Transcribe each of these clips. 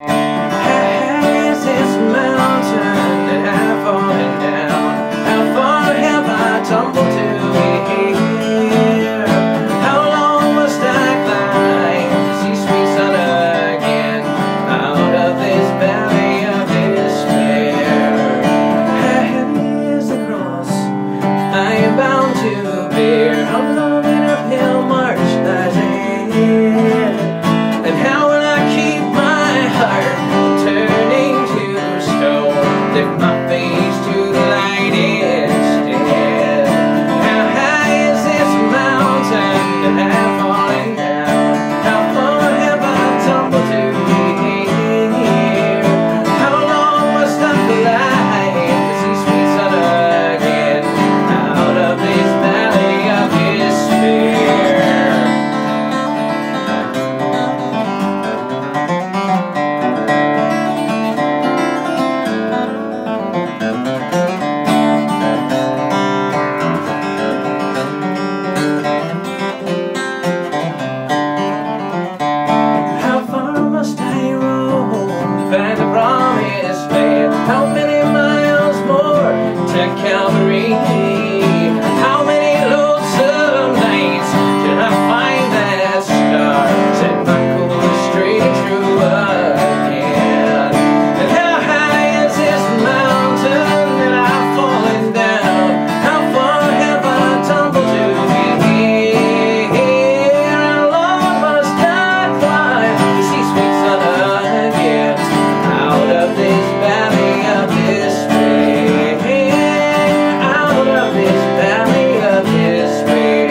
Has this mountain that I've fallen down? How far have I tumbled to here? How long must I climb to see sweet sun again? Out of this valley of despair. Heavy is the cross I am bound to bear. How long an uphill march lies ahead? And how will I keep my heart turning to stone? Lift my face to the light instead. How high is this mountain that I've fallen down? How far have I tumbled to here? How long must I climb to see sweet sun again? Out of this valley of despair. How far must I roam to find the promised land? How many miles more to Calvary? How many lonesome nights till I find that star? Set my course straight and true again. And how high is this mountain that I've fallen down? How far have I tumbled to here? How long must I climb to see sweet sun again? Out of this valley of despair. Out of this valley of despair.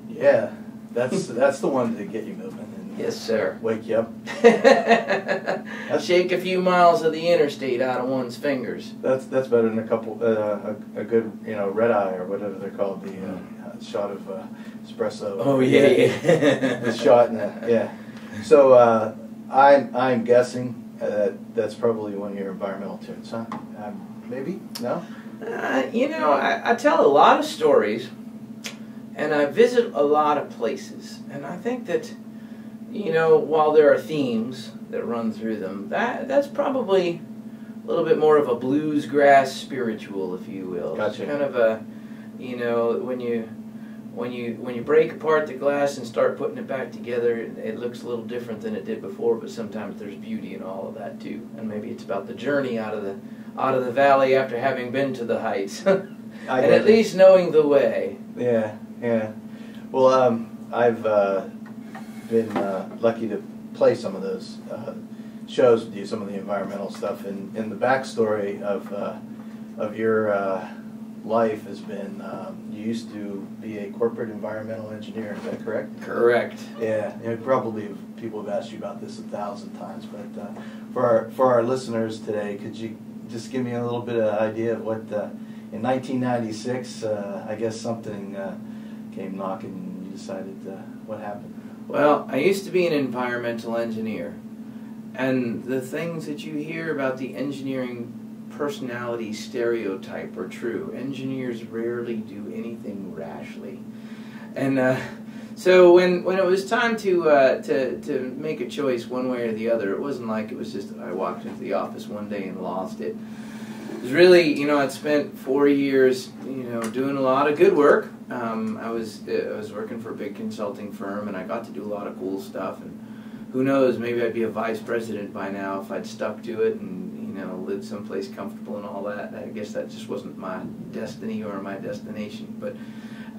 Yeah, that's the one to get you moving and Yes, sir. wake you up. Shake a few miles of the interstate out of one's fingers. That's better than a couple a good red eye or whatever they're called, the shot of espresso. Oh yeah. The shot and yeah. So I'm guessing that's probably one of your environmental tunes, huh? Maybe no. I tell a lot of stories, and I visit a lot of places, and I think that, while there are themes that run through them, that's probably a little bit more of a bluesgrass spiritual, if you will. Gotcha. It's kind of a, when you break apart the glass and start putting it back together, it looks a little different than it did before, but sometimes there's beauty in all of that too. And maybe it's about the journey out of the valley after having been to the heights. And at least knowing the way. Yeah. Well, I've been lucky to play some of those shows with you, some of the environmental stuff, and the backstory of your life has been you used to be a corporate environmental engineer. Is that correct? Correct. Yeah. Probably people have asked you about this 1,000 times, but for our listeners today, could you just give me a little bit of idea of what in 1996, I guess something came knocking and you decided what happened? Well, I used to be an environmental engineer, and the things that you hear about the engineering personality stereotype are true. Engineers rarely do anything rashly. And so when it was time to make a choice one way or the other, it wasn't like it was just I walked into the office one day and lost it. It was really, I'd spent 4 years, doing a lot of good work. I was working for a big consulting firm, and I got to do a lot of cool stuff. And who knows, maybe I'd be a vice president by now if I'd stuck to it and lived someplace comfortable and all that. I guess that just wasn't my destiny or my destination. But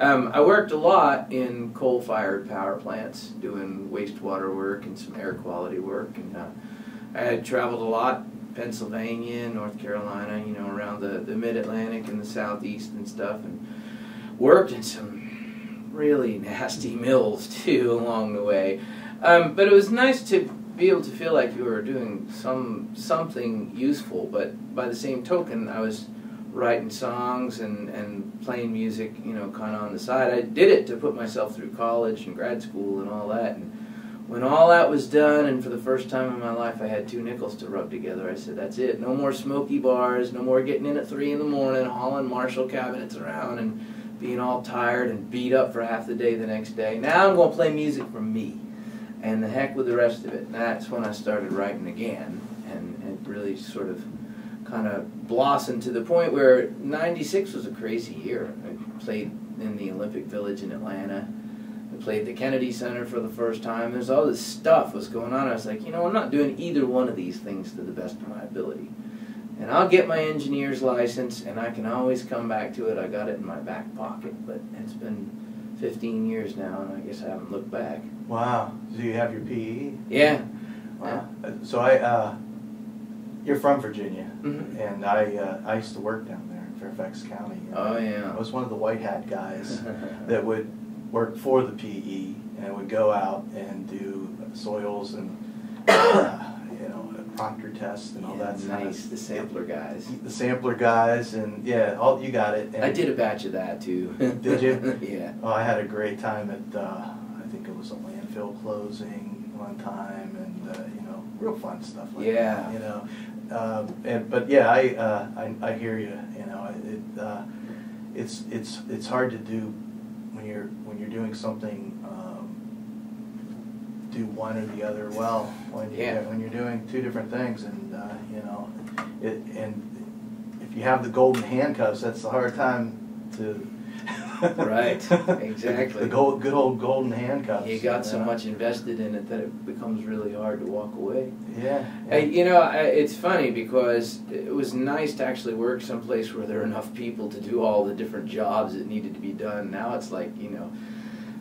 I worked a lot in coal-fired power plants, doing wastewater work and some air quality work, and I had traveled a lot. Pennsylvania, North Carolina, around the mid-Atlantic and the southeast and stuff, and worked in some really nasty mills too along the way. But it was nice to be able to feel like you were doing something useful, but by the same token, I was writing songs and playing music, kind of on the side. I did it to put myself through college and grad school and all that, and when all that was done, and for the first time in my life I had 2 nickels to rub together, I said, that's it. No more smoky bars, no more getting in at 3 in the morning, hauling Marshall cabinets around and being all tired and beat up for half the day the next day. Now I'm going to play music for me, and the heck with the rest of it. And that's when I started writing again, and it really sort of kind of blossomed to the point where '96 was a crazy year. I played in the Olympic Village in Atlanta. I played the Kennedy Center for the first time. There's all this stuff was going on. I was like, I'm not doing either one of these things to the best of my ability. And I'll get my engineer's license, and I can always come back to it. I got it in my back pocket, but it's been 15 years now, and I guess I haven't looked back. Wow. Do you have your PE? Yeah. Wow. So you're from Virginia, and I used to work down there in Fairfax County. Oh, yeah. I was one of the white hat guys that would work for the PE and would go out and do soils and Proctor tests and all that stuff. Nice, the sampler guys. The sampler guys, and you got it. And I did a batch of that too. Did you? Yeah. Oh, I had a great time at I think it was a landfill closing one time, and real fun stuff like that. But yeah, I hear you. It's hard to do when you're doing something. Do one or the other well when you're doing 2 different things, and and if you have the golden handcuffs, that's a hard time to. Right, exactly. The good old golden handcuffs. You got so much invested in it that it becomes really hard to walk away. Yeah. Hey, it's funny because it was nice to actually work someplace where there are enough people to do all the different jobs that needed to be done. Now it's like,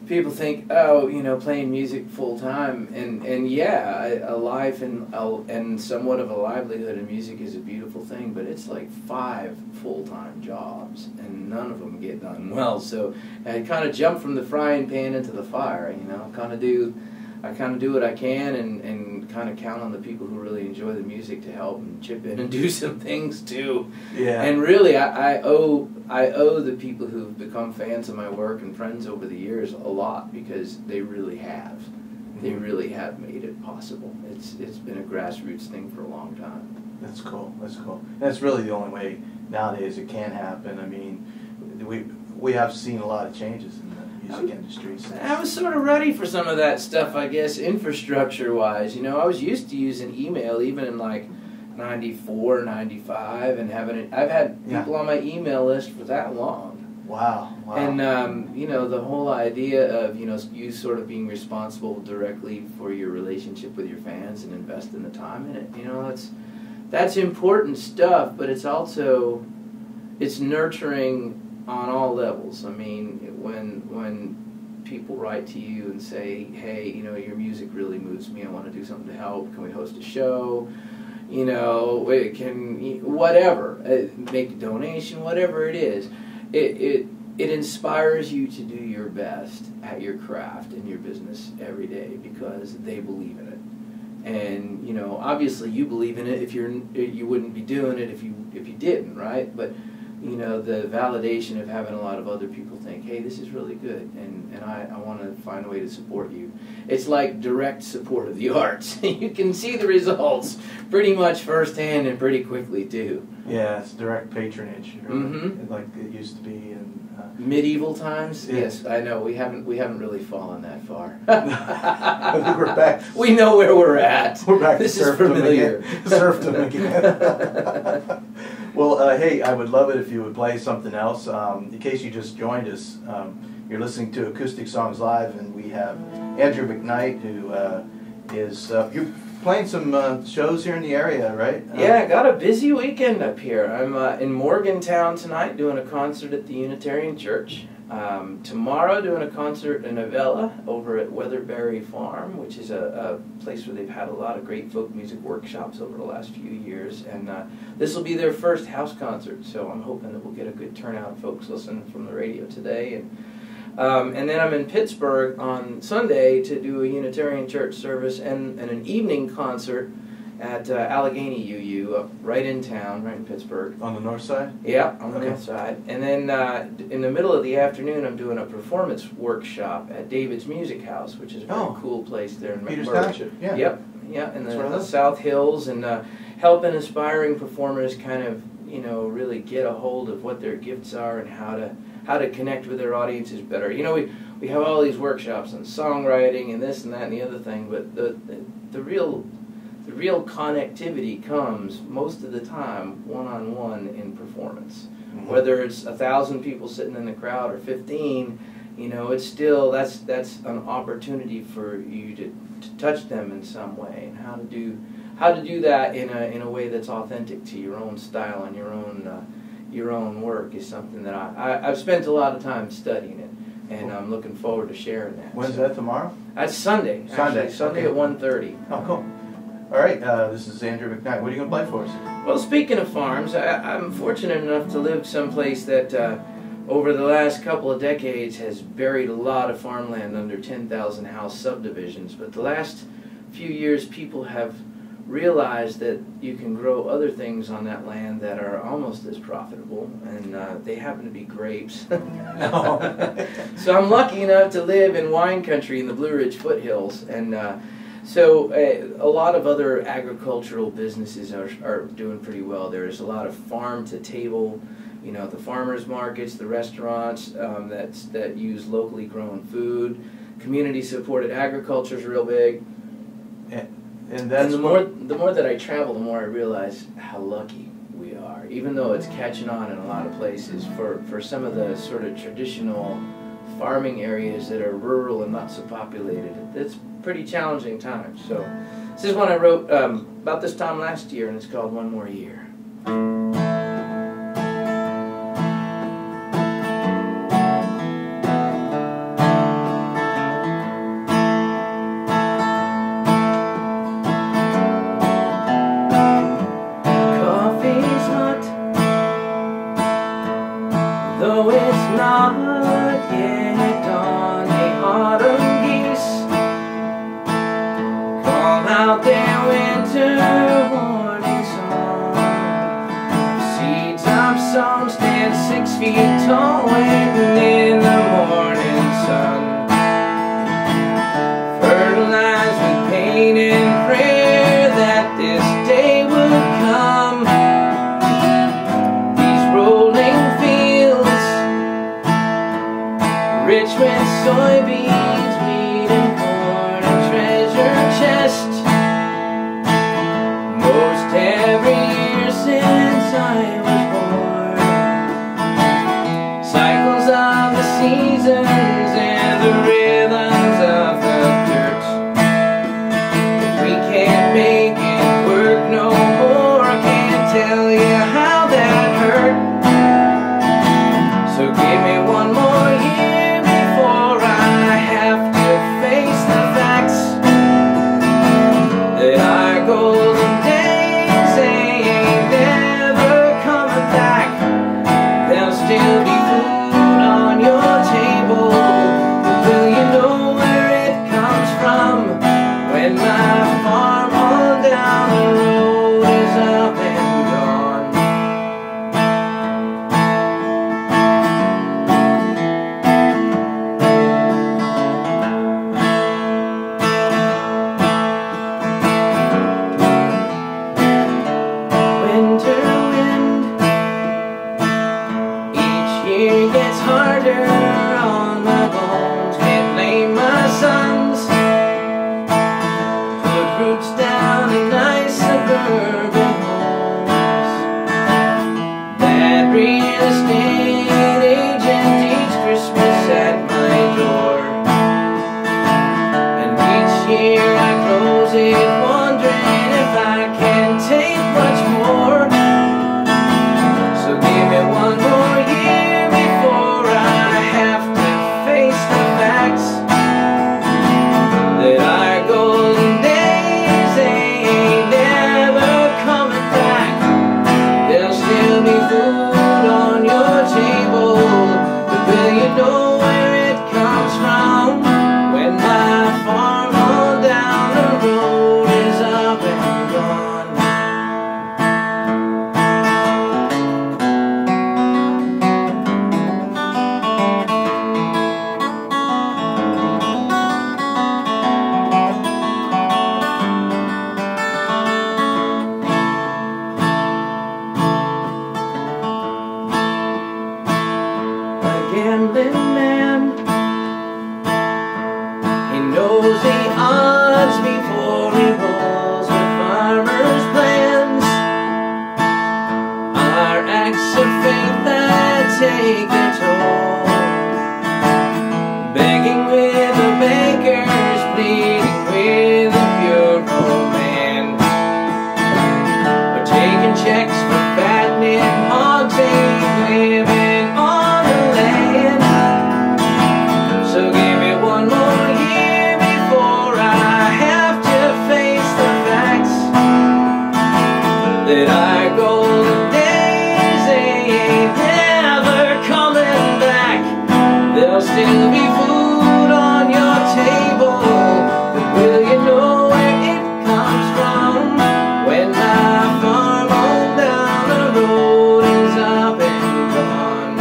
people think, playing music full time, and a life and somewhat of a livelihood in music is a beautiful thing, but it's like 5 full-time jobs, and none of them get done well. So I kind of jump from the frying pan into the fire. I kind of do what I can, and kind of count on the people who really enjoy the music to help and chip in and do some things too. Yeah. And really, I owe the people who've become fans of my work and friends over the years a lot, because they really have. They really have made it possible. It's been a grassroots thing for a long time. That's cool. That's really the only way nowadays it can happen. I mean, we have seen a lot of changes in the music industry. I was sort of ready for some of that stuff, I guess, infrastructure-wise. I was used to using email even in like 94, 95, and I've had people on my email list for that long. Wow. And the whole idea of you sort of being responsible directly for your relationship with your fans and investing the time in it. That's important stuff, but it's also nurturing on all levels. I mean, when people write to you and say, hey, your music really moves me, I want to do something to help, can we host a show? Whatever, make a donation, whatever it is, it inspires you to do your best at your craft and your business every day because they believe in it. And obviously you believe in it. If you wouldn't be doing it if you didn't, right? But the validation of having a lot of other people think, hey, this is really good, and I want to find a way to support you. It's like direct support of the arts. You can see the results pretty much firsthand and pretty quickly too. Yeah, it's direct patronage, like it used to be in medieval times. Yeah. Yes, I know we haven't really fallen that far. We're back. We know where we're at. We're back. This is familiar. Serfdom again. Well, hey, I would love it if you would play something else. In case you just joined us, you're listening to Acoustic Songs Live, and we have Andrew McKnight, who is you're playing some shows here in the area, right? Yeah, I got a busy weekend up here. I'm in Morgantown tonight doing a concert at the Unitarian Church. Tomorrow doing a concert in Avella over at Weatherbury Farm, which is a place where they've had a lot of great folk music workshops over the last few years. And this will be their first house concert, so I'm hoping that we'll get a good turnout of folks listening from the radio today. And then I'm in Pittsburgh on Sunday to do a Unitarian Church service and an evening concert at Allegheny UU, up right in town, right in Pittsburgh. On the north side? Yeah, on the north side. And then in the middle of the afternoon, I'm doing a performance workshop at David's Music House, which is a very cool place there in Peters McMurray. Township, yeah. Yep, yeah, in the South Hills, and helping aspiring performers kind of, you know, really get a hold of what their gifts are and how to connect with their audiences better. You know, we have all these workshops on songwriting and this and that and the other thing, but the real connectivity comes most of the time one-on-one in performance. Mm-hmm. Whether it's 1,000 people sitting in the crowd or 15, you know, it's still that's an opportunity for you to touch them in some way, and how to do that in a way that's authentic to your own style and your own work is something that I've spent a lot of time studying it, and I'm looking forward to sharing that. When's that, tomorrow? That's Sunday. Sunday at 1:30. Oh, cool. All right, this is Andrew McKnight. What are you going to play for us? Well, speaking of farms, I'm fortunate enough to live someplace that over the last couple of decades has buried a lot of farmland under 10,000 house subdivisions. But the last few years, people have realized that you can grow other things on that land that are almost as profitable, and they happen to be grapes. So I'm lucky enough to live in wine country in the Blue Ridge foothills, and so a lot of other agricultural businesses are doing pretty well. There's a lot of farm-to-table, you know, the farmers markets, the restaurants that use locally grown food. Community-supported agriculture is real big. And that's the more that I travel, the more I realize how lucky we are. Even though it's catching on in a lot of places, for some of the sort of traditional farming areas that are rural and not so populated, it's pretty challenging times. So this is one I wrote about this time last year, and it's called One More Year. Though it's not yet dawn, the autumn geese call out their winter warning song. Seeds I've sown stand 6 feet tall, waiting in the morning sun, fertilized with pain and prayer that this day would come. These rolling rich with soybeans, wheat and corn, and treasure chest. Most every year since I was born. Cycles of the seasons and the rhythms of the dirt. If we can't make it work no more, I can't tell you how that hurt. So give me one more year. that our golden days ain't never coming back. There'll still be food on your table, but will you know where it comes from when my farm on down the road is up and gone?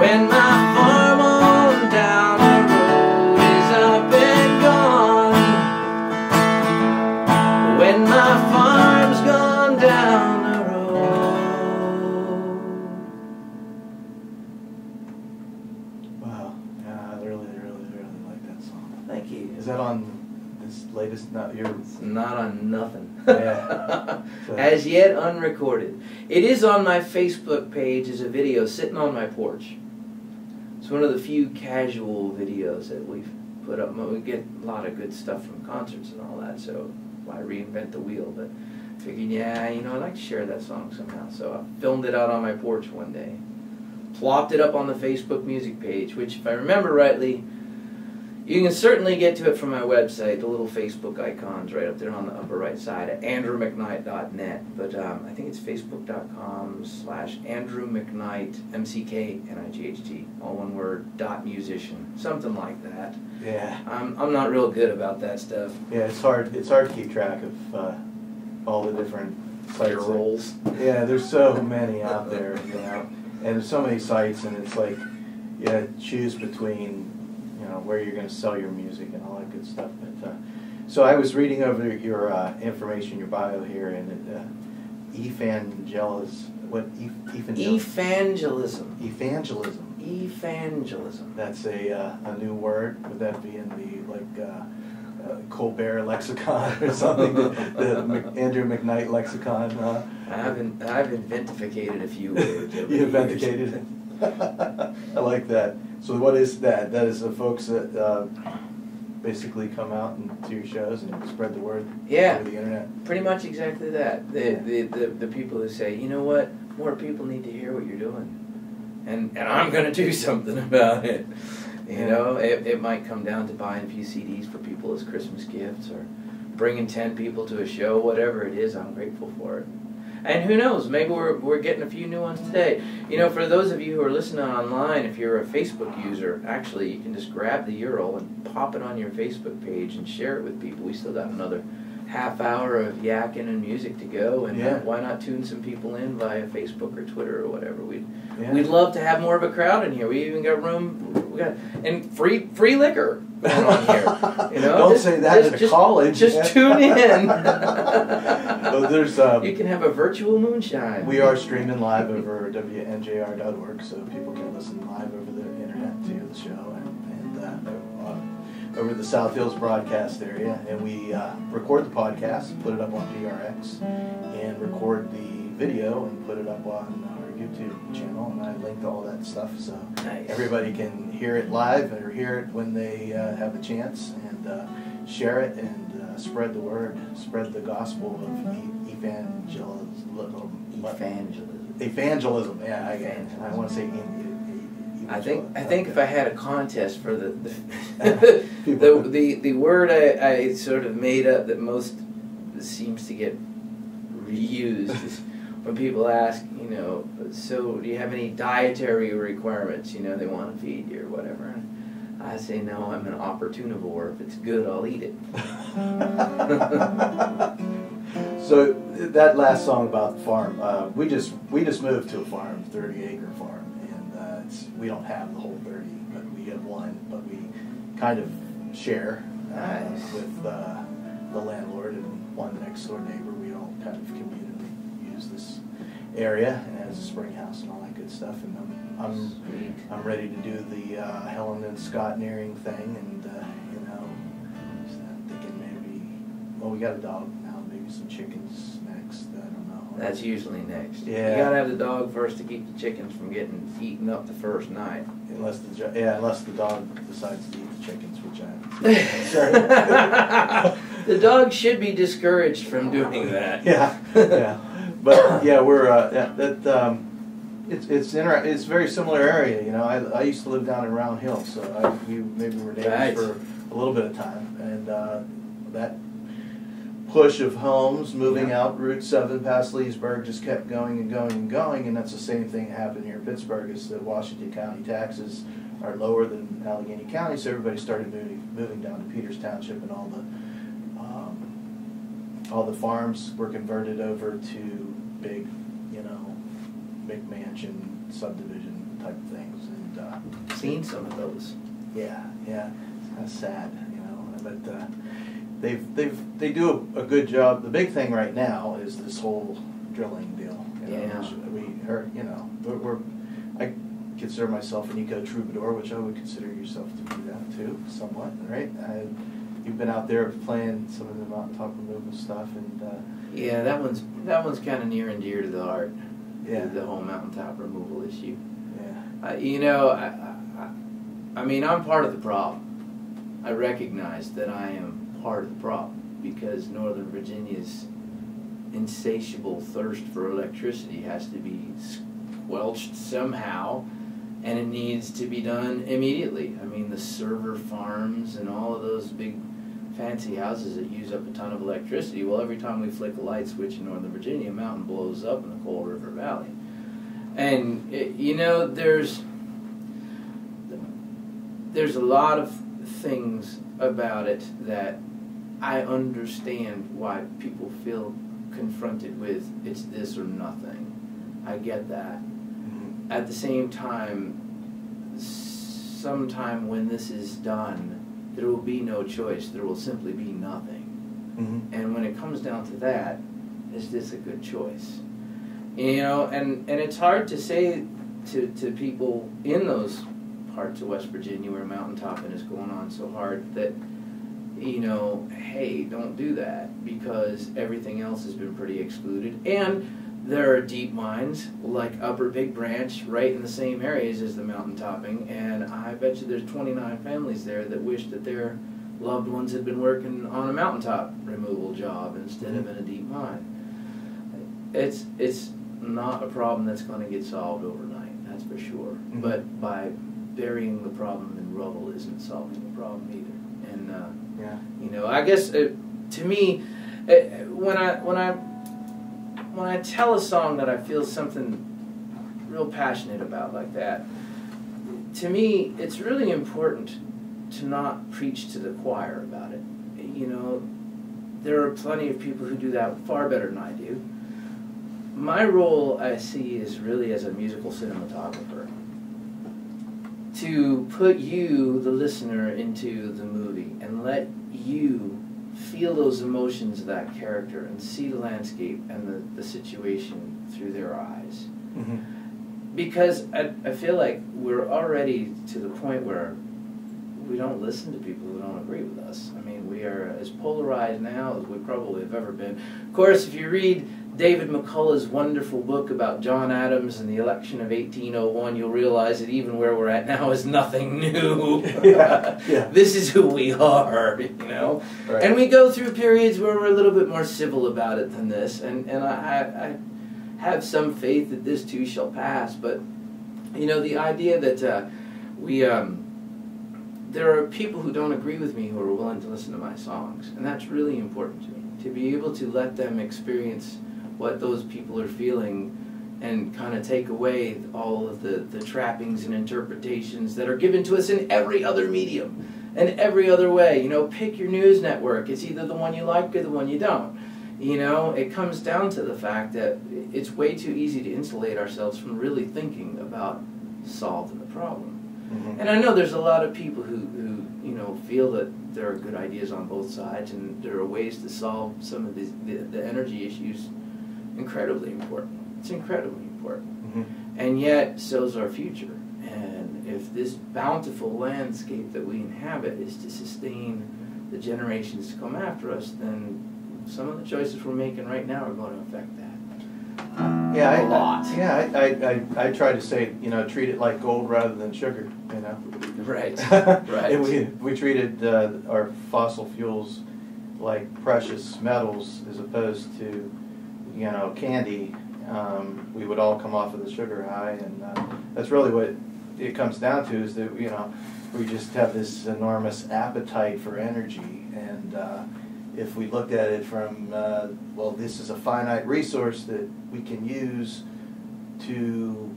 When my farm on down the road is up and gone. When my farm's gone down the road. Wow, yeah, I really like that song. Thank you. Is that on this latest? Not your. It's not on nothing. Yeah. So, As yet unrecorded. It is on my Facebook page as a video sitting on my porch. It's one of the few casual videos that we've put up. We get a lot of good stuff from concerts and all that, so why reinvent the wheel? But I figured, yeah, you know, I'd like to share that song somehow. So I filmed it out on my porch one day. Plopped it up on the Facebook music page, which, if I remember rightly, you can certainly get to it from my website. The little Facebook icon's right up there on the upper right side at andrewmcknight.net. But I think it's facebook.com/Andrew McKnight, MCKNIGHT, all one word, .musician, something like that. yeah. I'm not real good about that stuff. Yeah, it's hard to keep track of all the different sites. Rolls. Yeah, there's so many out there, you know, and there's so many sites, and it's like you gotta choose between, you know, where you're going to sell your music and all that good stuff. But so I was reading over your information, your bio here, and evangelism. Evangelism. Evangelism. Evangelism. That's a new word. Would that be in the Colbert lexicon or something? the Andrew McKnight lexicon. I've inventificated a few words. You inventicated it. I like that. So what is that? That is the folks that basically come out and do your shows and spread the word over the internet. Pretty much exactly that. The people who say, you know what, more people need to hear what you're doing, and I'm going to do something about it. You know, it might come down to buying a few CDs for people as Christmas gifts, or bringing 10 people to a show. Whatever it is, I'm grateful for it. And who knows, maybe we're getting a few new ones today. You know, for those of you who are listening online, if you're a Facebook user, actually you can just grab the URL and pop it on your Facebook page and share it with people. We still got another half hour of yakking and music to go, and why not tune some people in via Facebook or Twitter or whatever. We'd love to have more of a crowd in here. We even got room, and free liquor going on here. You know, don't say that at a college. Just tune in. Well, there's you can have a virtual moonshine. We are streaming live over WNJR.org, so people can listen live over the internet to the show, and over the South Hills broadcast area. And we record the podcast, put it up on PRX, and record the video and put it up on our YouTube channel. And I linked all that stuff, so everybody can hear it live or hear it when they have a chance, and share it and spread the word, spread the gospel of evangelism. Evangelism. Yeah, I want to say I think if I had a contest for the word I sort of made up that most seems to get reused is when people ask, you know, so do you have any dietary requirements? You know, they want to feed you or whatever. I say, no, I'm an opportunivore. If it's good, I'll eat it. So that last song about the farm, we just moved to a farm, 30-acre farm, and we don't have the whole 30, but we have one, but we kind of share with the landlord and one next door neighbor. We all kind of communally use this area as a spring house and all that good stuff. And I'm ready to do the Helen and Scott Nearing thing, and you know, I'm thinking maybe, well, we got a dog now, maybe some chickens next. I don't know. That's usually next. Yeah. You gotta have the dog first to keep the chickens from getting eaten up the first night. Unless the dog decides to eat the chickens, which I The dog should be discouraged from doing that. Yeah. But yeah, we're it's very similar area. You know, I used to live down in Round Hill, so we maybe were neighbors for a little bit of time, and that push of homes moving out Route 7 past Leesburg just kept going and going and going, and that's the same thing that happened here in Pittsburgh. Is that Washington County taxes are lower than Allegheny County, so everybody started moving down to Peters Township, and all the farms were converted over to big, big mansion subdivision type things, and Seen some of those. yeah, it's kind of sad, but they do a good job. The big thing right now is this whole drilling deal. Yeah. I consider myself an eco troubadour, which I would consider yourself to be that too, somewhat, right? You've been out there playing some of the mountaintop removal stuff, and yeah, that one's kind of near and dear to the heart. Yeah. The whole mountaintop removal issue. Yeah. I mean, I'm part of the problem. I recognize that I am part of the problem because Northern Virginia's insatiable thirst for electricity has to be squelched somehow, and it needs to be done immediately. I mean, the server farms and all of those big fancy houses that use up a ton of electricity, well, every time we flick a light switch in Northern Virginia, a mountain blows up in the Coal River Valley. And, there's a lot of things about it that I understand why people feel confronted with it's this or nothing. I get that. Mm-hmm. At the same time, sometime when this is done, there will be no choice. There will simply be nothing. Mm-hmm. And when it comes down to that, is this a good choice? And it's hard to say to people in those parts of West Virginia where mountaintopping is going on so hard that, hey, don't do that because everything else has been pretty excluded. And there are deep mines like Upper Big Branch right in the same areas as the mountaintopping, and I bet you there's 29 families there that wish that their loved ones had been working on a mountaintop removal job instead of in a deep mine. It's not a problem that's going to get solved overnight, that's for sure. Mm-hmm. But by burying the problem in rubble isn't solving the problem either. And I guess to me, when I tell a song that I feel something real passionate about like that, to me it's really important to not preach to the choir about it. There are plenty of people who do that far better than I do. My role, I see, is really as a musical cinematographer. To put you, the listener, into the movie and let you feel those emotions of that character and see the landscape and the situation through their eyes. Mm-hmm. Because I feel like we're already to the point where we don't listen to people who don't agree with us. I mean, we are as polarized now as we probably have ever been. Of course, if you read David McCullough's wonderful book about John Adams and the election of 1801, you'll realize that even where we're at now is nothing new. Yeah. This is who we are, Right. And we go through periods where we're a little bit more civil about it than this, and I have some faith that this too shall pass, but, the idea that there are people who don't agree with me who are willing to listen to my songs, and that's really important to me, to be able to let them experience what those people are feeling and kind of take away all of the trappings and interpretations that are given to us in every other medium and every other way. Pick your news network. It's either the one you like or the one you don't. It comes down to the fact that it's way too easy to insulate ourselves from really thinking about solving the problem. Mm-hmm. And I know there's a lot of people who feel that there are good ideas on both sides and there are ways to solve some of the energy issues. Incredibly important. It's incredibly important. Mm-hmm. And yet, so's our future. And if this bountiful landscape that we inhabit is to sustain the generations to come after us, then some of the choices we're making right now are going to affect that. Yeah, a lot. I try to say, treat it like gold rather than sugar, Right, right. And we treated our fossil fuels like precious metals as opposed to, candy. We would all come off of the sugar high, and that's really what it comes down to, is that, we just have this enormous appetite for energy, and if we looked at it from, well, this is a finite resource that we can use to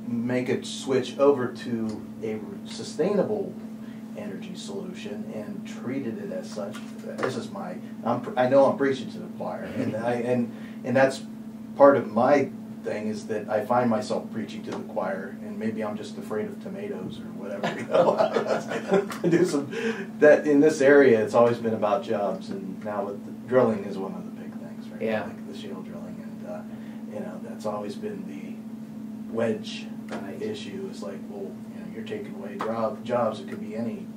make a switch over to a sustainable energy solution and treated it as such. This is my, I know I'm preaching to the choir, and that's part of my thing, is that I find myself preaching to the choir, and maybe I'm just afraid of tomatoes or whatever. You know, do some that in this area. It's always been about jobs, and now with the drilling is one of the big things, right? Yeah. Like the shale drilling, and you know, that's always been the wedge issue. Is like, well, you know, you're taking away jobs. It could be anything.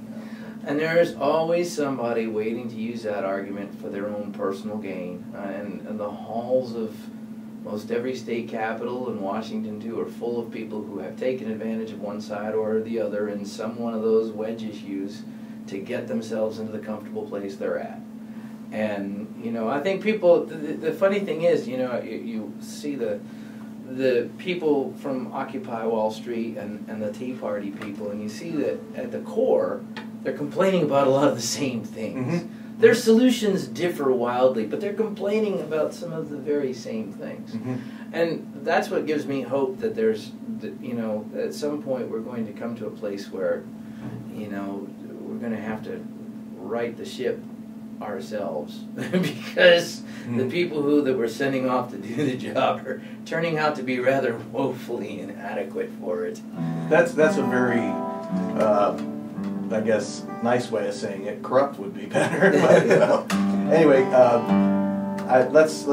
You know. And there is always somebody waiting to use that argument for their own personal gain. And the halls of most every state capital and Washington too are full of people who have taken advantage of one side or the other in some one of those wedge issues to get themselves into the comfortable place they're at. And you know, I think people. The funny thing is, you know, you see the people from Occupy Wall Street and the Tea Party people, and you see that at the core, they're complaining about a lot of the same things. Mm-hmm. Their solutions differ wildly, but they're complaining about some of the very same things. Mm-hmm. And that's what gives me hope that there's, you know, at some point we're going to come to a place where, you know, we're going to have to right the ship ourselves because the people that we're sending off to do the job are turning out to be rather woefully inadequate for it. That's a very I guess nice way of saying it. Corrupt would be better. But, you know. Anyway, let's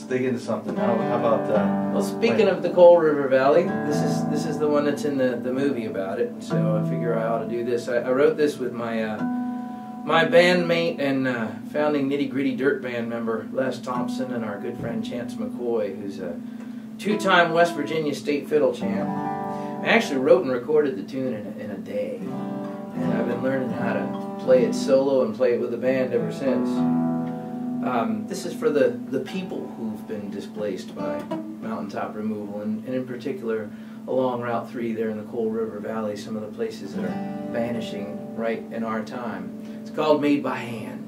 dig into something now. How about? Well, speaking of the Coal River Valley, this is the one that's in the movie about it. So I figure I ought to do this. I wrote this with my my bandmate and founding Nitty Gritty Dirt Band member Les Thompson and our good friend Chance McCoy, who's a two-time West Virginia state fiddle champ. I actually wrote and recorded the tune in a day. And I've been learning how to play it solo and play it with the band ever since. This is for the people who've been displaced by mountaintop removal, and in particular along Route 3 there in the Coal River Valley, some of the places that are vanishing right in our time. It's called Made by Hand.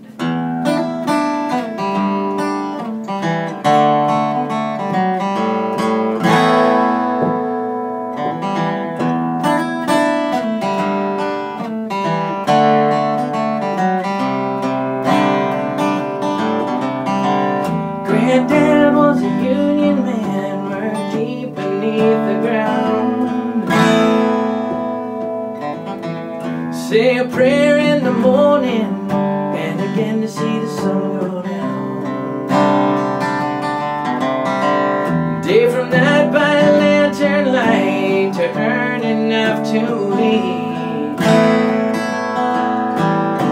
Granddad was a union man, worked deep beneath the ground. Say a prayer in the morning and again to see the sun go down. Day from night by a lantern light to earn enough to eat.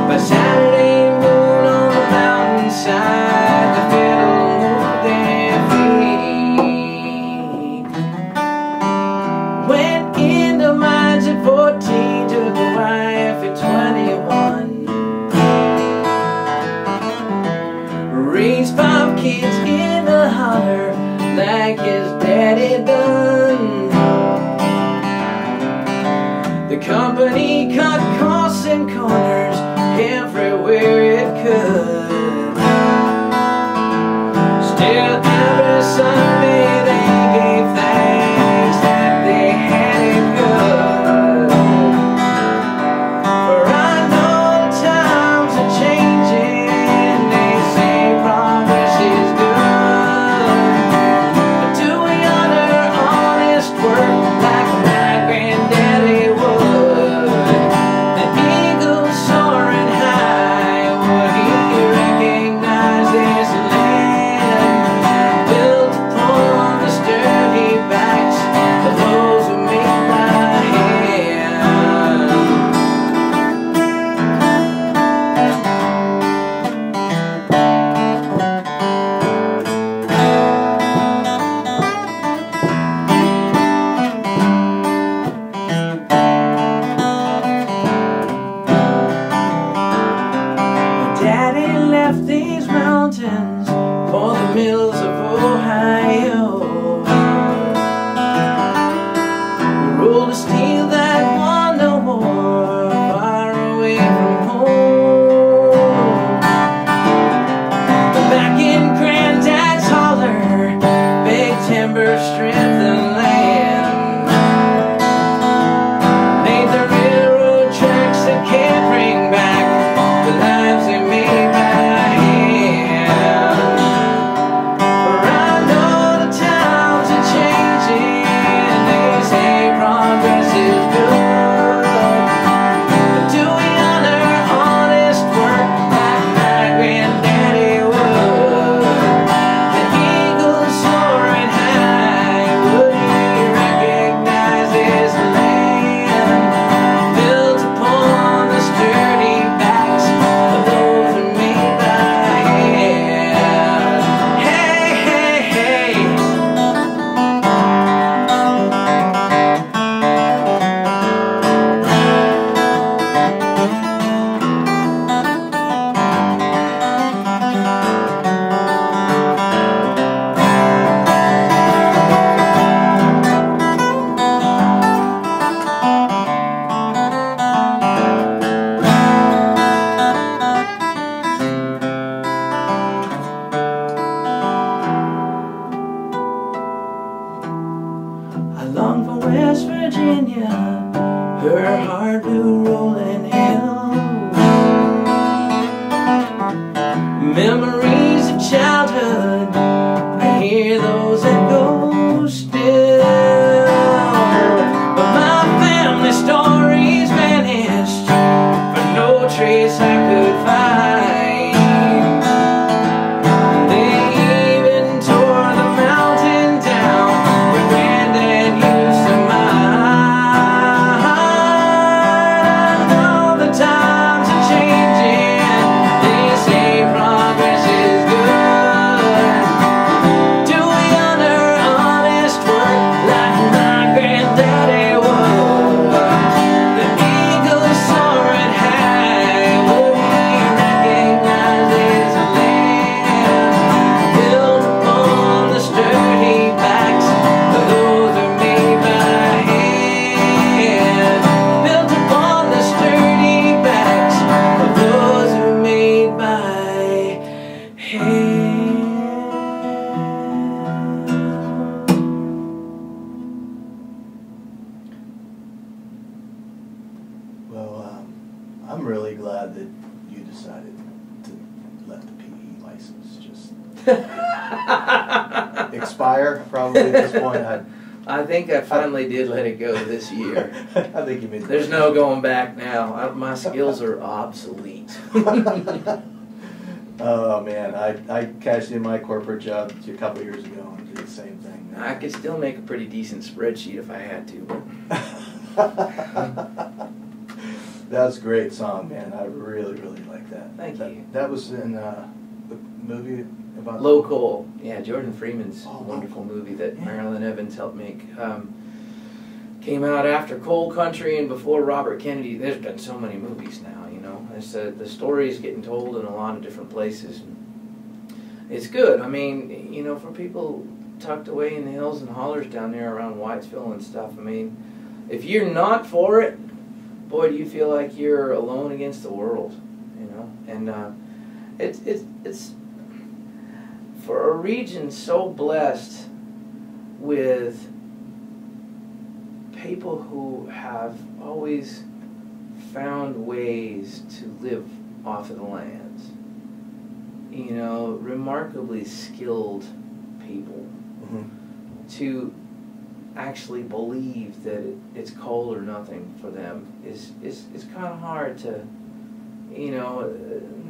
By Saturday moon on the mountainside, the fiddle moved their feet. Went into mines at 14, took a wife at 21. Raised 5 kids in the holler like his daddy done. The company cut costs and corners everywhere it could. Still every Sunday they gave thanks that they had it good. For I know the times are changing, they say progress is good. But do we honor honest work like my granddaddy would? The eagle soaring high, would he recognize this land built upon the sturdy backs of those who made my hand? Daddy left these mountains for the mills of Ohio. Rolled a steel that won the war far away from home. expire probably at this point. I think I finally did let it go this year. I think you made. There's no going back now. My skills are obsolete. Oh man, I cashed in my corporate job a couple years ago and did the same thing. I could still make a pretty decent spreadsheet if I had to. That was a great song, man. I really, really like that. Thank you. That was in the movie about Local. Yeah, Jordan Freeman's wonderful Local. movie that Marilyn Evans helped make. Came out after Coal Country and before Robert Kennedy. There's been so many movies now, you know. The story is getting told in a lot of different places. It's good. I mean, you know, for people tucked away in the hills and hollers down there around Whitesville and stuff, I mean, if you're not for it, boy, do you feel like you're alone against the world, you know. And it's for a region so blessed with people who have always found ways to live off of the lands. You know, remarkably skilled people to actually believe that it's coal or nothing for them is kind of hard to, you know.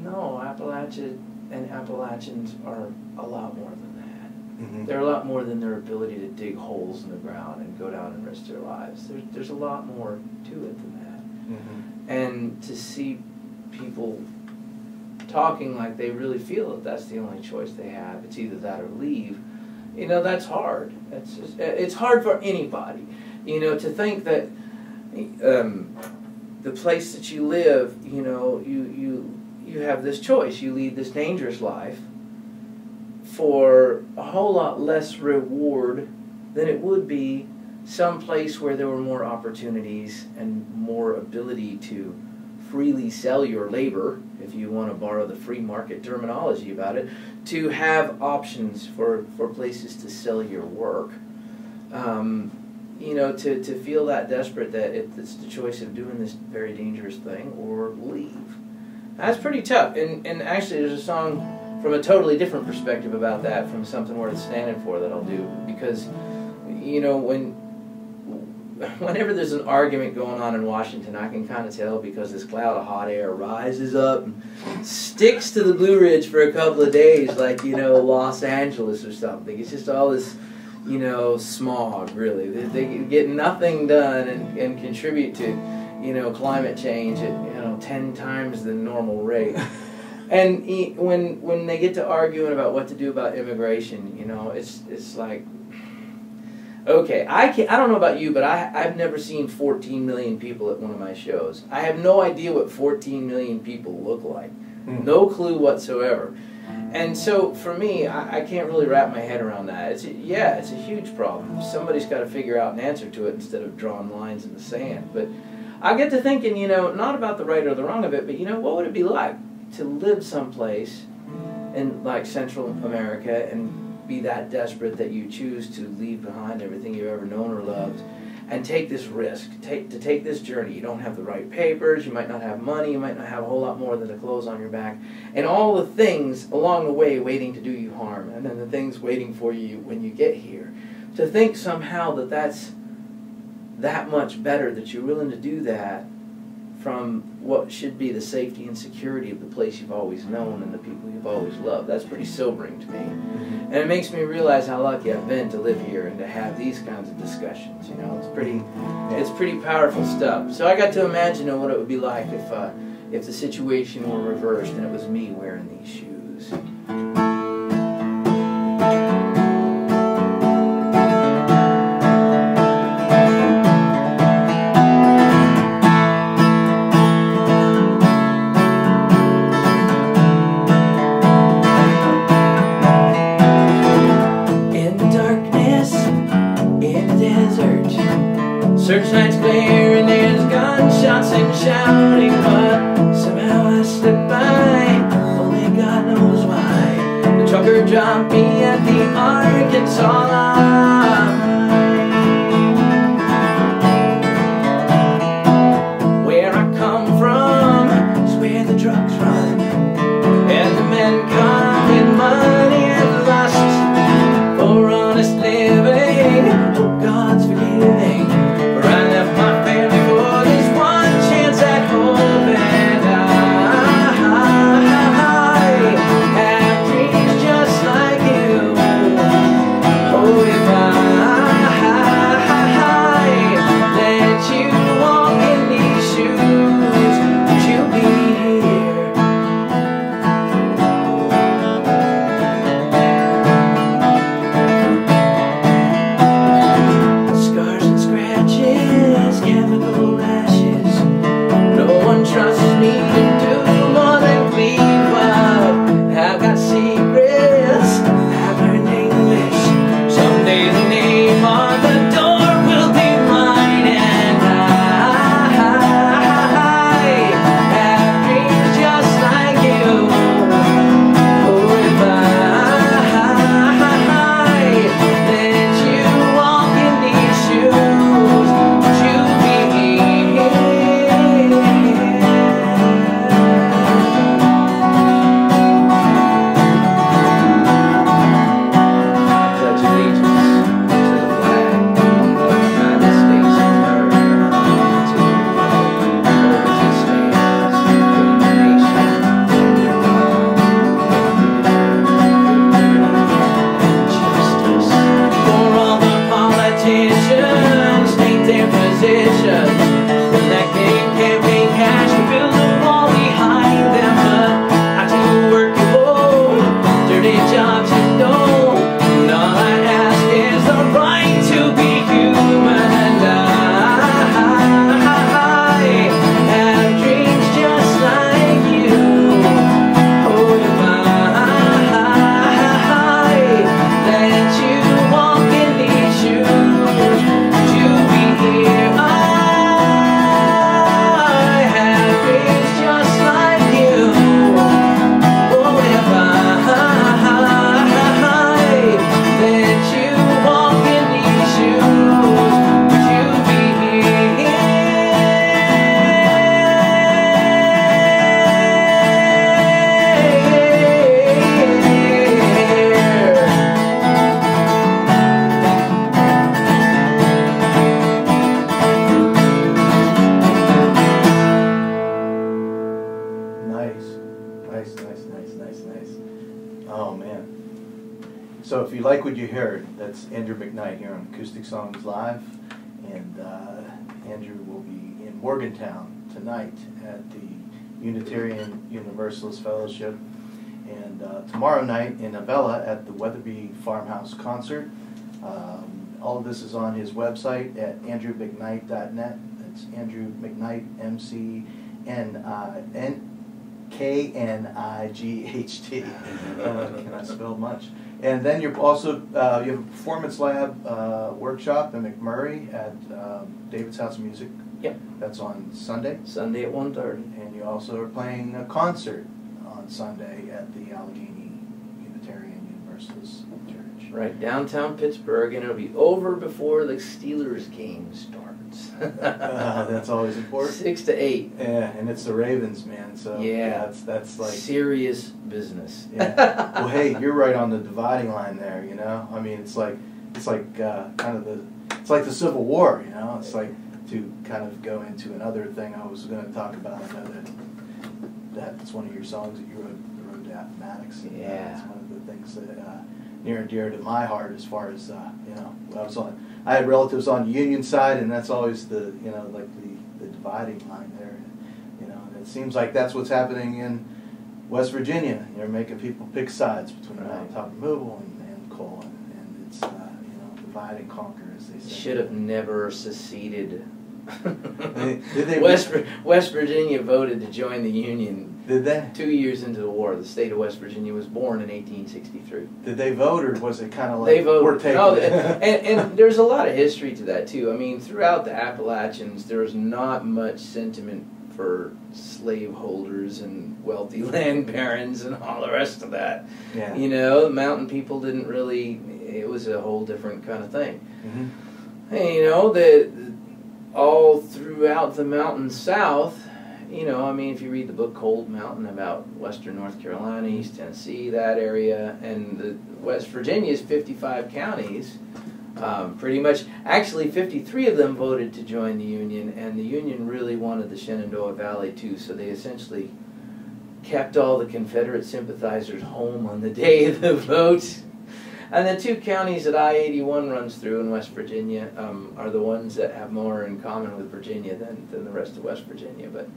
No, Appalachia and Appalachians are a lot more than that. They're a lot more than their ability to dig holes in the ground and go down and risk their lives. There's a lot more to it than that. And to see people talking like they really feel that that's the only choice they have, it's either that or leave, you know, that's hard. It's hard for anybody, you know, to think that the place that you live, you know, you have this choice. You lead this dangerous life for a whole lot less reward than it would be someplace where there were more opportunities and more ability to freely sell your labor, if you want to borrow the free market terminology about it, to have options for places to sell your work. You know, to feel that desperate that it's the choice of doing this very dangerous thing or leave. That's pretty tough. And actually there's a song from a totally different perspective about that, from Something Worth Standing For, that I'll do, because, you know, whenever there's an argument going on in Washington, I can kind of tell, because this cloud of hot air rises up and sticks to the Blue Ridge for a couple of days, like, you know, Los Angeles or something. It's just all this, you know, smog, really. They get nothing done and contribute to, you know, climate change at, you know, 10 times the normal rate. And when they get to arguing about what to do about immigration, you know, it's like, okay, I don't know about you, but I've never seen 14 million people at one of my shows. I have no idea what 14 million people look like. No clue whatsoever. And so for me, I can't really wrap my head around that. It's a huge problem. Somebody's got to figure out an answer to it instead of drawing lines in the sand. But I get to thinking, you know, not about the right or the wrong of it, but, you know, what would it be like to live someplace in, like, Central America and be that desperate that you choose to leave behind everything you've ever known or loved and take this risk, to take this journey. You don't have the right papers, you might not have money, you might not have a whole lot more than the clothes on your back, and all the things along the way waiting to do you harm, and then the things waiting for you when you get here. To think somehow that that's that much better, that you're willing to do that from what should be the safety and security of the place you've always known and the people you've always loved, that's pretty sobering to me. And it makes me realize how lucky I've been to live here and to have these kinds of discussions. You know, it's pretty powerful stuff. So I got to imagine what it would be like if the situation were reversed and it was me wearing these shoes. Searchlight's clear and there's gunshots and shouting, but somehow I slipped by, only God knows why. The trucker dropped me at the Arkansas line. Where I come from is where the drugs run, and the men come with money and So if you like what you heard, that's Andrew McKnight here on Acoustic Songs Live. And Andrew will be in Morgantown tonight at the Unitarian Universalist Fellowship. And tomorrow night in Avella at the Weatherby Farmhouse Concert. All of this is on his website at andrewmcknight.net. It's Andrew McKnight, McKnight. Cannot spell much. And then you're also you have a performance lab workshop in McMurray at David's House of Music. Yep. That's on Sunday. Sunday at 1:30. And you also are playing a concert on Sunday at the Allegheny Unitarian Universalist Church. Right, downtown Pittsburgh, and it'll be over before the Steelers game starts. That's always important. 6 to 8. Yeah, and it's the Ravens, man. So yeah, that's like serious business. Yeah. Well, hey, you're right on the dividing line there. You know, I mean, it's like kind of it's like the Civil War. You know, it's like to kind of go into another thing I was going to talk about. I know that's one of your songs that you wrote, the Road to Appomattox. Yeah, it's one of the things that near and dear to my heart as far as you know. I had relatives on the Union side, and that's always the like the dividing line there. You know, and it seems like that's what's happening in West Virginia. You're making people pick sides between mountaintop removal and coal, and it's divide and conquer, as they say. Should have never seceded. Did they West Virginia voted to join the Union. Did they? 2 years into the war, the state of West Virginia was born in 1863. Did they vote, or was it kind of like they voted? We're taking no, it? and there's a lot of history to that too. I mean, throughout the Appalachians, there was not much sentiment for slaveholders and wealthy land barons and all the rest of that. Yeah. You know, the mountain people didn't really. It was a whole different kind of thing. Mm-hmm. And, you know, all throughout the mountain south, you know, I mean, if you read the book Cold Mountain about western North Carolina, East Tennessee, that area, and the West Virginia's 55 counties, pretty much, actually 53 of them voted to join the Union, and the Union really wanted the Shenandoah Valley too, so they essentially kept all the Confederate sympathizers home on the day of the vote. And the two counties that I-81 runs through in West Virginia are the ones that have more in common with Virginia than the rest of West Virginia. But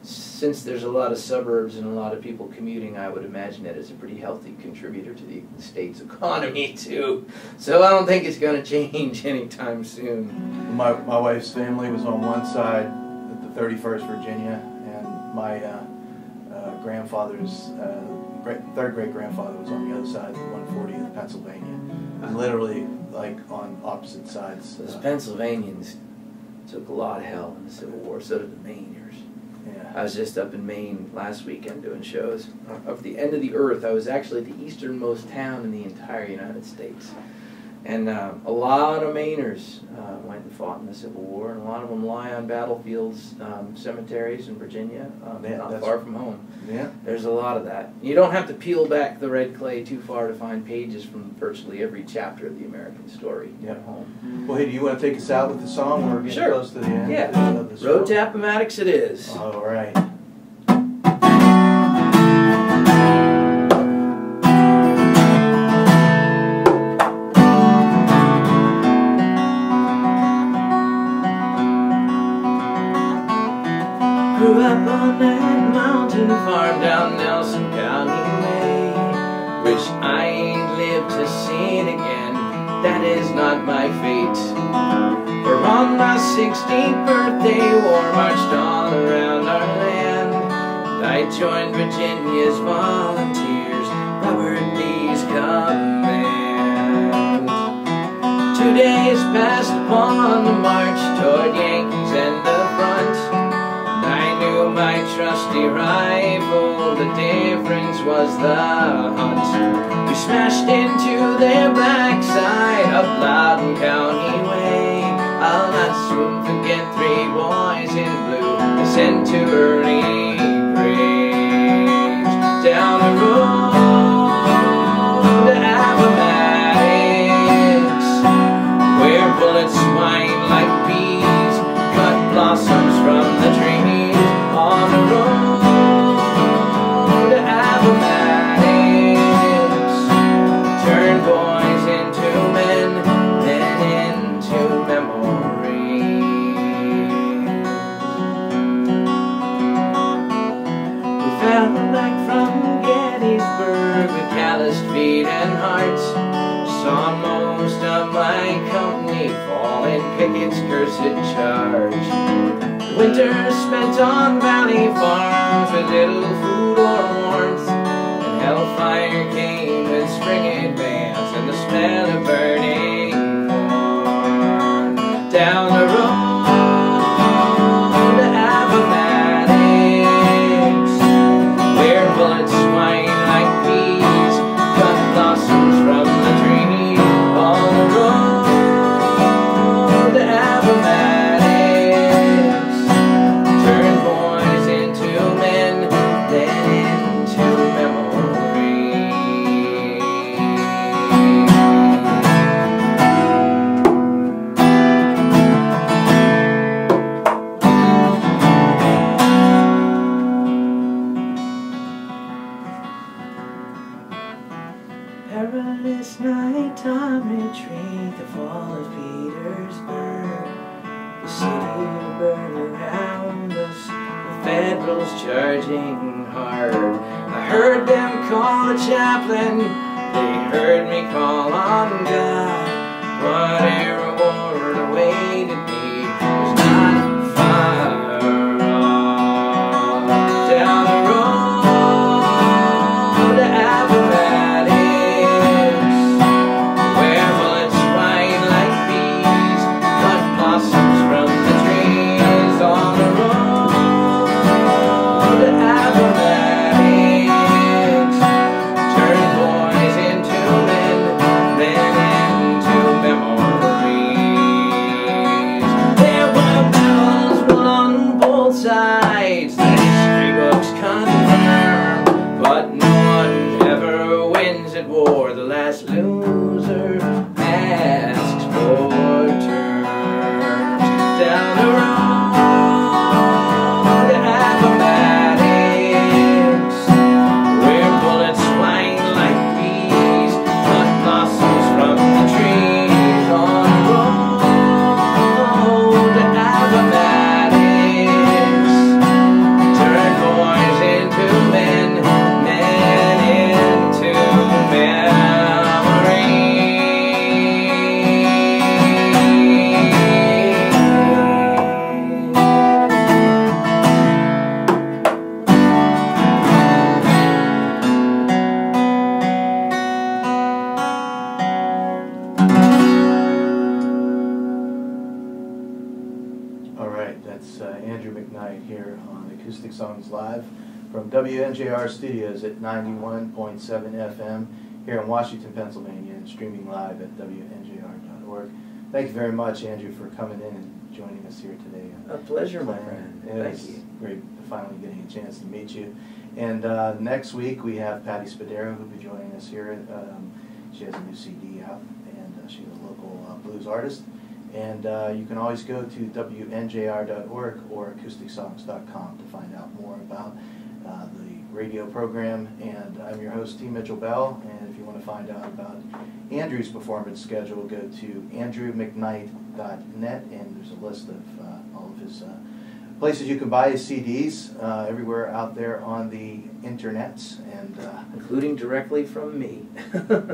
since there's a lot of suburbs and a lot of people commuting, I would imagine that it's a pretty healthy contributor to the state's economy too. So I don't think it's going to change anytime soon. My wife's family was on one side at the 31st Virginia, and my grandfather's third great grandfather was on the other side, the 140th Pennsylvania, and literally like on opposite sides. Those Pennsylvanians took a lot of hell in the Civil War. So did the Mainers. Yeah. I was just up in Maine last weekend doing shows. Of the end of the earth, I was actually the easternmost town in the entire United States. And a lot of Mainers went and fought in the Civil War, and a lot of them lie on battlefields, cemeteries in Virginia, not far from home. Yeah. There's a lot of that. You don't have to peel back the red clay too far to find pages from virtually every chapter of the American story at home. Well, hey, do you want to take us out with the song? We're getting close to the end. Yeah. Of the show. Road to Appomattox it is. All right. Grew up on that mountain farm down Nelson County way, which I ain't lived to see it again. That is not my fate. For on my 16th birthday, war marched all around our land. I joined Virginia's volunteers, Robert Lee's command. 2 days passed upon the march toward Yankees and the front. I knew my trusty rifle, the difference was the hunt. We smashed into their backside up Loudon County way. I'll not soon forget 3 boys in blue sent to early graves. Down the road to Appomattox, where bullets whine like bees, cut blossoms from the trees. On the road to Appomattox, turn boy. yards. Saw most of my company fall in Pickett's cursed charge. Winters spent on valley farms with little food or warmth, and hellfire came with spring advance and the smell of burning corn. Down the road to Appomattox, where bullets whine like bees, cut blossoms from the tree. On the road to Appomattox, turn boys into men, then into memory. Perilous nighttime retreat, the fall of Petersburg. The city burned around us, the Federals charging hard. I heard them call the chaplain, they heard me call on God. What a reward awaited me was not far off. Down the road to Appomattox, where bullets whine like bees, cut blossoms from the trees. On the road to Appomattox, turn boys into men, then into memories. There were battles won on both sides, the history books confirm, but no one ever wins at war. The last loser asks for terms. Down the road to Appomattox, where bullets whine like bees, cut blossoms from the trees. On the road to Appomattox, turn boys into men, men into memory. All right, that's Andrew McKnight here on Acoustic Songs Live from WNJR Studios at 91.7 FM here in Washington, Pennsylvania, and streaming live at WNJR.org. Thank you very much, Andrew, for coming in and joining us here today. A pleasure, my friend. Thank Thank you. Great finally getting a chance to meet you. And next week we have Patty Spadero, who'll be joining us here. She has a new CD out, and she's a local blues artist. And you can always go to WNJR.org or acousticsongs.com to find out more about the radio program. And I'm your host, T. Mitchell Bell. And if you want to find out about Andrew's performance schedule, go to andrewmcknight.net, and there's a list of all of his places you can buy his CDs everywhere out there on the internets, and Including directly from me.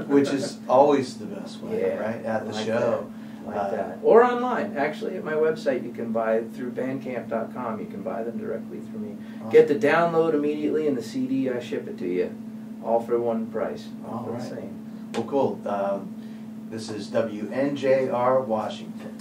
which is always the best way, Yeah, right? At the like show. Like that. Or online. Actually, at my website, you can buy through bandcamp.com. You can buy them directly through me. Awesome. Get the download immediately, and the CD, I ship it to you. All for one price. All for the right. same. Well, cool. This is WNJR Washington.